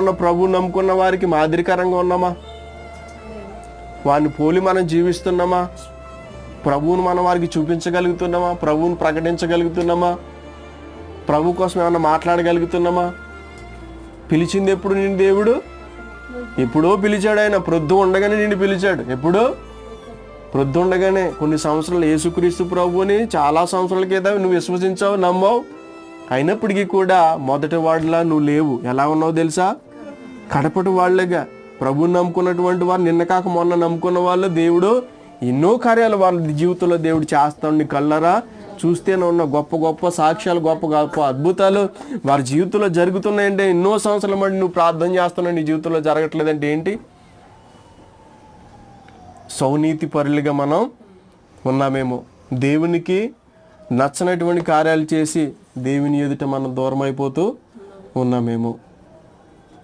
ప్రభు నమ్ముకున్న వారికి మాదిరికరంగా ఉన్నామా? వారిని పోలి మనం జీవిస్తున్నామా? ప్రభువును మనం వారికి చూపించగలుగుతున్నామా? ప్రభువును ప్రకటించగలుగుతున్నామా? ప్రభు కోసం ఏమన్నా మాట్లాడగలుగుతున్నామా? పిలిచింది ఎప్పుడు నిన్ను దేవుడు? ఎప్పుడో పిలిచాడు. ఆయన ప్రొద్దు ఉండగానే నిన్ను పిలిచాడు. ఎప్పుడు? ప్రొద్దు ఉండగానే. కొన్ని సంవత్సరాలు యేసుక్రీస్తు ప్రభువుని చాలా సంవత్సరాల క్రితం నువ్వు విశ్వసించావు, నమ్మావు. అయినప్పటికీ కూడా మొదటి వాడిలా నువ్వు లేవు. ఎలా ఉన్నావు తెలుసా? కడపటి వాళ్ళగా. ప్రభువుని నమ్ముకున్నటువంటి వారు, నిన్న కాక మొన్న నమ్ముకున్న వాళ్ళు, దేవుడు ఎన్నో కార్యాలు వాళ్ళ జీవితంలో దేవుడు చేస్తాడు. నీ కళ్ళరా చూస్తేనే ఉన్న గొప్ప గొప్ప సాక్ష్యాలు, గొప్ప గొప్ప అద్భుతాలు వారి జీవితంలో జరుగుతున్నాయంటే, ఎన్నో సంవత్సరాల మధ్య నువ్వు ప్రార్థన చేస్తున్నావు, నీ జీవితంలో జరగట్లేదంటే ఏంటి? సౌనీతి పరులుగా మనం ఉన్నామేమో. దేవునికి నచ్చనటువంటి కార్యాలు చేసి దేవుని ఎదుట మనం దూరం అయిపోతూ ఉన్నామేమో.